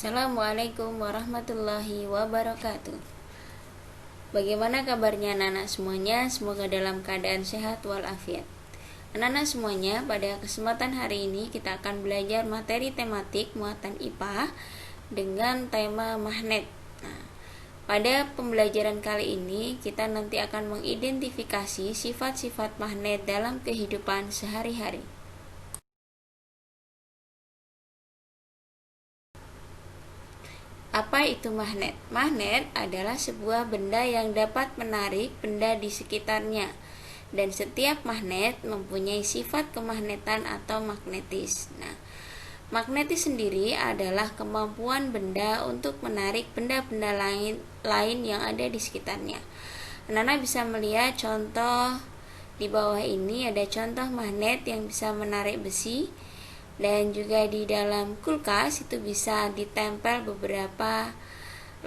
Assalamualaikum warahmatullahi wabarakatuh. Bagaimana kabarnya anak-anak semuanya? Semoga dalam keadaan sehat walafiat. Anak-anak semuanya, pada kesempatan hari ini kita akan belajar materi tematik muatan IPA dengan tema magnet. Pada pembelajaran kali ini kita nanti akan mengidentifikasi sifat-sifat magnet dalam kehidupan sehari-hari. Apa itu magnet? Magnet adalah sebuah benda yang dapat menarik benda di sekitarnya, dan setiap magnet mempunyai sifat kemagnetan atau magnetis. Magnetis sendiri adalah kemampuan benda untuk menarik benda-benda lain yang ada di sekitarnya. Anak-anak bisa melihat contoh di bawah ini, ada contoh magnet yang bisa menarik besi. Dan juga di dalam kulkas itu bisa ditempel beberapa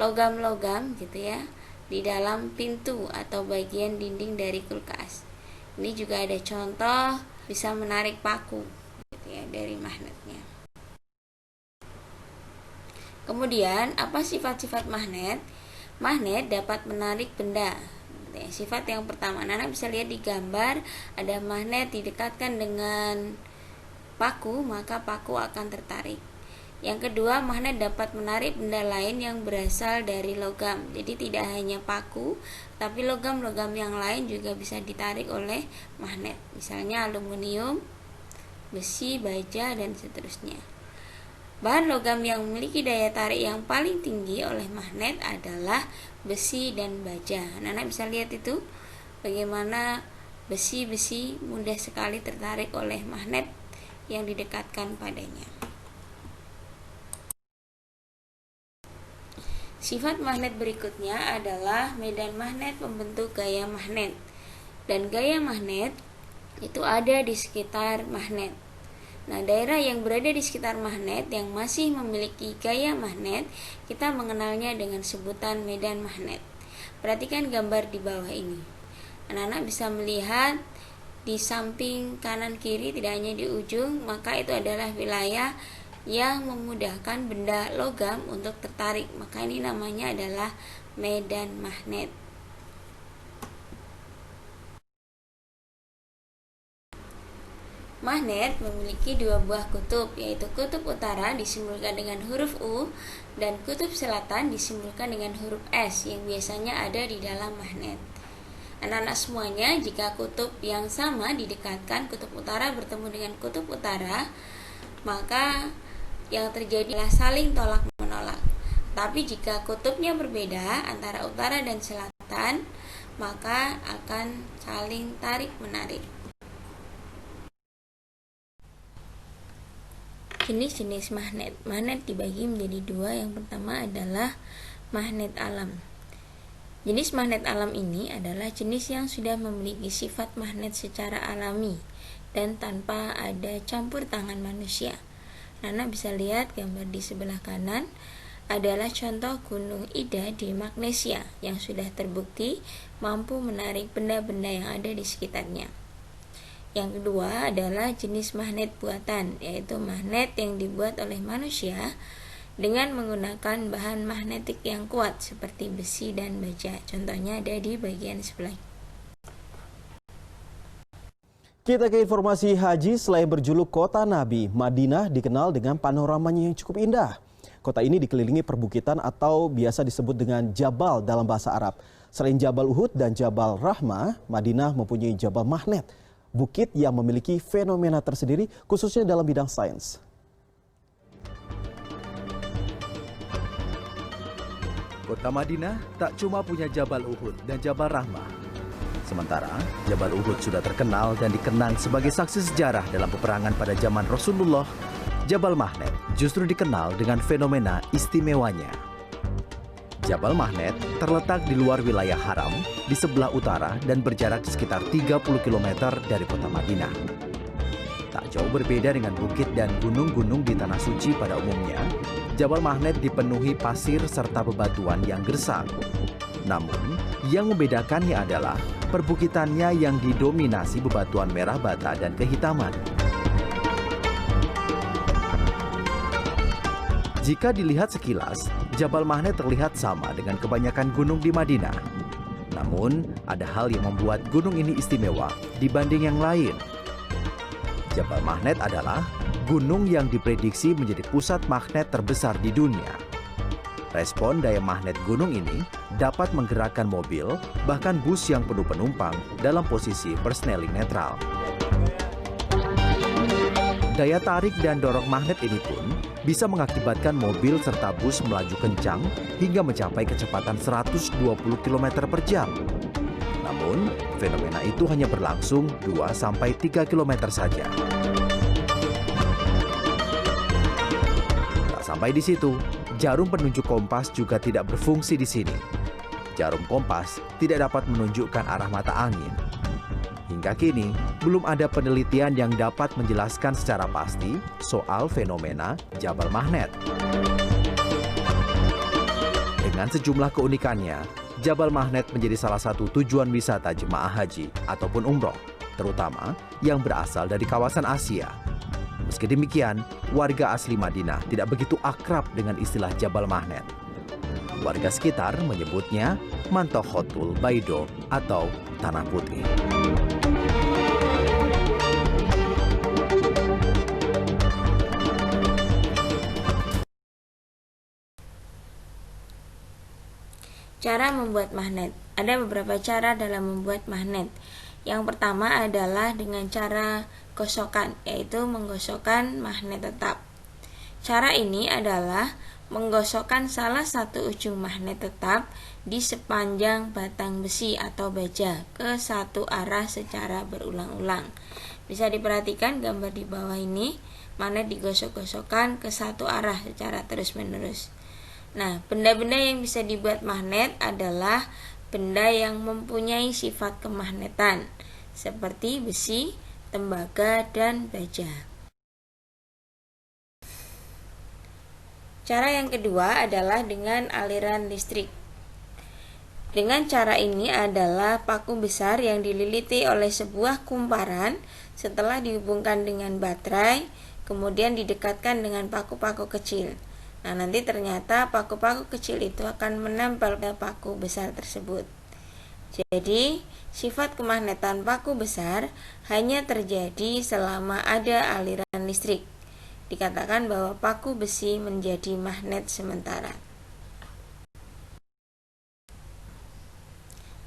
logam-logam gitu ya di dalam pintu atau bagian dinding dari kulkas. Ini juga ada contoh bisa menarik paku gitu ya dari magnetnya. Kemudian apa sifat-sifat magnet? Magnet dapat menarik benda. Sifat yang pertama, anak bisa lihat di gambar, ada magnet didekatkan dengan paku, maka paku akan tertarik. Yang kedua, magnet dapat menarik benda lain yang berasal dari logam. Jadi tidak hanya paku, tapi logam-logam yang lain juga bisa ditarik oleh magnet. Misalnya aluminium, besi, baja, dan seterusnya. Bahan logam yang memiliki daya tarik yang paling tinggi oleh magnet adalah besi dan baja. Anak-anak bisa lihat itu bagaimana besi-besi mudah sekali tertarik oleh magnet yang didekatkan padanya. Sifat magnet berikutnya adalah medan magnet membentuk gaya magnet. Dan gaya magnet itu ada di sekitar magnet. Daerah yang berada di sekitar magnet yang masih memiliki gaya magnet, kita mengenalnya dengan sebutan medan magnet. Perhatikan gambar di bawah ini. Anak-anak bisa melihat di samping kanan kiri, tidak hanya di ujung, maka itu adalah wilayah yang memudahkan benda logam untuk tertarik. Maka ini namanya adalah medan magnet. Magnet memiliki dua buah kutub, yaitu kutub utara disimbolkan dengan huruf U dan kutub selatan disimbolkan dengan huruf S yang biasanya ada di dalam magnet. Anak-anak semuanya, jika kutub yang sama didekatkan, kutub utara bertemu dengan kutub utara, maka yang terjadi adalah saling tolak menolak. Tapi jika kutubnya berbeda antara utara dan selatan, maka akan saling tarik menarik. Jenis-jenis magnet. Magnet dibagi menjadi dua. Yang pertama adalah magnet alam. Jenis magnet alam ini adalah jenis yang sudah memiliki sifat magnet secara alami dan tanpa ada campur tangan manusia. Anak bisa lihat gambar di sebelah kanan adalah contoh gunung Ida di Magnesia yang sudah terbukti mampu menarik benda-benda yang ada di sekitarnya. Yang kedua adalah jenis magnet buatan, yaitu magnet yang dibuat oleh manusia dengan menggunakan bahan magnetik yang kuat seperti besi dan baja. Contohnya ada di bagian sebelah. Kita ke informasi haji. Selain berjuluk Kota Nabi, Madinah dikenal dengan panoramanya yang cukup indah. Kota ini dikelilingi perbukitan atau biasa disebut dengan Jabal dalam bahasa Arab. Selain Jabal Uhud dan Jabal Rahmah, Madinah mempunyai Jabal Magnet, bukit yang memiliki fenomena tersendiri khususnya dalam bidang sains. Kota Madinah tak cuma punya Jabal Uhud dan Jabal Rahmah. Sementara Jabal Uhud sudah terkenal dan dikenang sebagai saksi sejarah dalam peperangan pada zaman Rasulullah, Jabal Magnet justru dikenal dengan fenomena istimewanya. Jabal Magnet terletak di luar wilayah haram, di sebelah utara dan berjarak sekitar 30 km dari kota Madinah. Tak jauh berbeda dengan bukit dan gunung-gunung di Tanah Suci pada umumnya, Jabal Magnet dipenuhi pasir serta bebatuan yang gersang. Namun, yang membedakannya adalah perbukitannya yang didominasi bebatuan merah bata dan kehitaman. Jika dilihat sekilas, Jabal Mahnet terlihat sama dengan kebanyakan gunung di Madinah. Namun, ada hal yang membuat gunung ini istimewa dibanding yang lain. Jabal Mahnet adalah gunung yang diprediksi menjadi pusat magnet terbesar di dunia. Respon daya magnet gunung ini dapat menggerakkan mobil, bahkan bus yang penuh penumpang dalam posisi persneling netral. Daya tarik dan dorong magnet ini pun bisa mengakibatkan mobil serta bus melaju kencang hingga mencapai kecepatan 120 km per jam. Namun, fenomena itu hanya berlangsung 2-3 km saja. Tak sampai di situ, jarum penunjuk kompas juga tidak berfungsi di sini. Jarum kompas tidak dapat menunjukkan arah mata angin. Hingga kini, belum ada penelitian yang dapat menjelaskan secara pasti soal fenomena Jabal Mahnet. Dengan sejumlah keunikannya, Jabal Mahnet menjadi salah satu tujuan wisata jemaah haji ataupun umroh, terutama yang berasal dari kawasan Asia. Meski demikian, warga asli Madinah tidak begitu akrab dengan istilah Jabal Mahnet. Warga sekitar menyebutnya Mantohotul Baido atau Tanah Putih. Cara membuat magnet. Ada beberapa cara dalam membuat magnet. Yang pertama adalah dengan cara gosokan, yaitu menggosokkan magnet tetap. Cara ini adalah menggosokkan salah satu ujung magnet tetap di sepanjang batang besi atau baja ke satu arah secara berulang-ulang. Bisa diperhatikan gambar di bawah ini, magnet digosok-gosokkan ke satu arah secara terus-menerus. Nah, benda-benda yang bisa dibuat magnet adalah benda yang mempunyai sifat kemagnetan, seperti besi, tembaga, dan baja. Cara yang kedua adalah dengan aliran listrik. Dengan cara ini adalah paku besar yang dililiti oleh sebuah kumparan setelah dihubungkan dengan baterai, kemudian didekatkan dengan paku-paku kecil. Nah, nanti ternyata paku-paku kecil itu akan menempel pada paku besar tersebut. Jadi, sifat kemagnetan paku besar hanya terjadi selama ada aliran listrik. Dikatakan bahwa paku besi menjadi magnet sementara.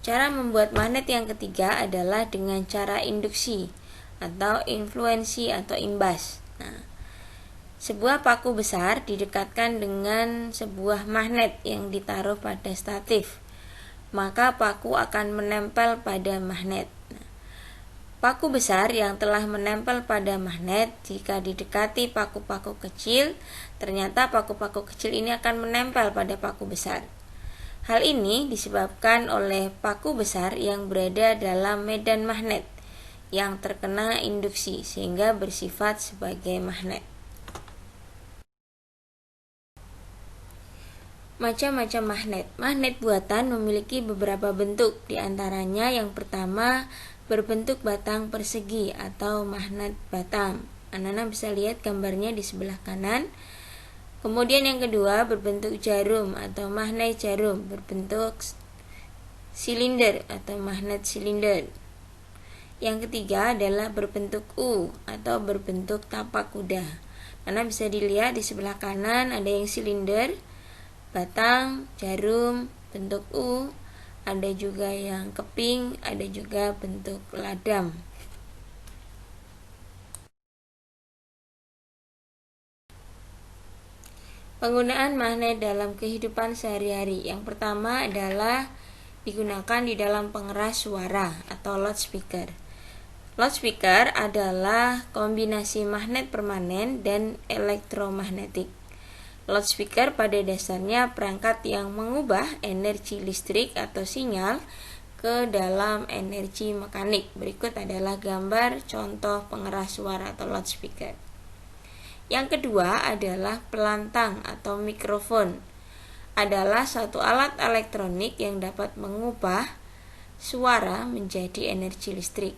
Cara membuat magnet yang ketiga adalah dengan cara induksi atau influensi atau imbas. Nah, sebuah paku besar didekatkan dengan sebuah magnet yang ditaruh pada statif, maka paku akan menempel pada magnet. Paku besar yang telah menempel pada magnet, jika didekati paku-paku kecil, ternyata paku-paku kecil ini akan menempel pada paku besar. Hal ini disebabkan oleh paku besar yang berada dalam medan magnet yang terkena induksi sehingga bersifat sebagai magnet. Macam-macam magnet. Magnet buatan memiliki beberapa bentuk, di antaranya yang pertama berbentuk batang persegi atau magnet batang. Anak-anak bisa lihat gambarnya di sebelah kanan. Kemudian yang kedua berbentuk jarum atau magnet jarum, berbentuk silinder atau magnet silinder. Yang ketiga adalah berbentuk U atau berbentuk tapak kuda. Anak bisa dilihat di sebelah kanan ada yang silinder, batang, jarum, bentuk U, ada juga yang keping, ada juga bentuk ladam. Penggunaan magnet dalam kehidupan sehari-hari. Yang pertama adalah digunakan di dalam pengeras suara atau loudspeaker. Loudspeaker adalah kombinasi magnet permanen dan elektromagnetik. Loudspeaker pada dasarnya perangkat yang mengubah energi listrik atau sinyal ke dalam energi mekanik. Berikut adalah gambar contoh pengeras suara atau loudspeaker. Yang kedua adalah pelantang atau mikrofon. Adalah satu alat elektronik yang dapat mengubah suara menjadi energi listrik.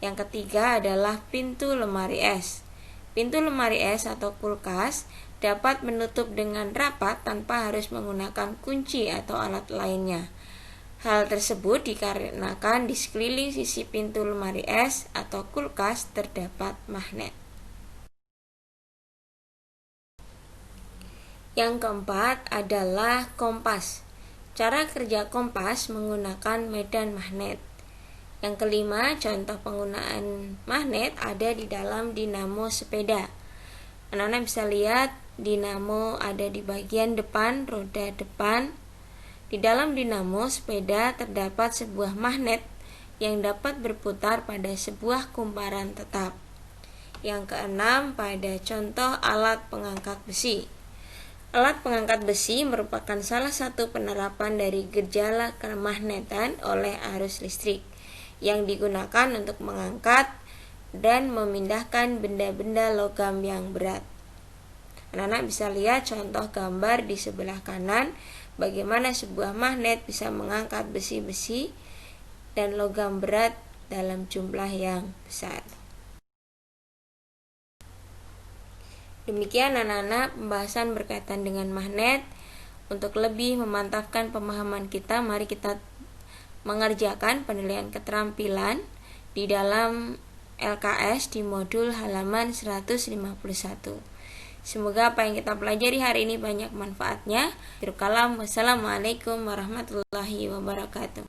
Yang ketiga adalah pintu lemari es. Pintu lemari es atau kulkas dapat menutup dengan rapat tanpa harus menggunakan kunci atau alat lainnya. Hal tersebut dikarenakan di sekeliling sisi pintu lemari es atau kulkas terdapat magnet. Yang keempat adalah kompas. Cara kerja kompas menggunakan medan magnet. Yang kelima, contoh penggunaan magnet ada di dalam dinamo sepeda. Anak-anak bisa lihat dinamo ada di bagian depan roda depan. Di dalam dinamo sepeda terdapat sebuah magnet yang dapat berputar pada sebuah kumparan tetap. Yang keenam, pada contoh alat pengangkat besi. Alat pengangkat besi merupakan salah satu penerapan dari gejala kemagnetan oleh arus listrik yang digunakan untuk mengangkat dan memindahkan benda-benda logam yang berat. Anak-anak bisa lihat contoh gambar di sebelah kanan bagaimana sebuah magnet bisa mengangkat besi-besi dan logam berat dalam jumlah yang besar. Demikian anak-anak pembahasan berkaitan dengan magnet. Untuk lebih memantapkan pemahaman kita, mari kita mengerjakan penilaian keterampilan di dalam LKS di modul halaman 151. Semoga apa yang kita pelajari hari ini banyak manfaatnya. Wassalamualaikum warahmatullahi wabarakatuh.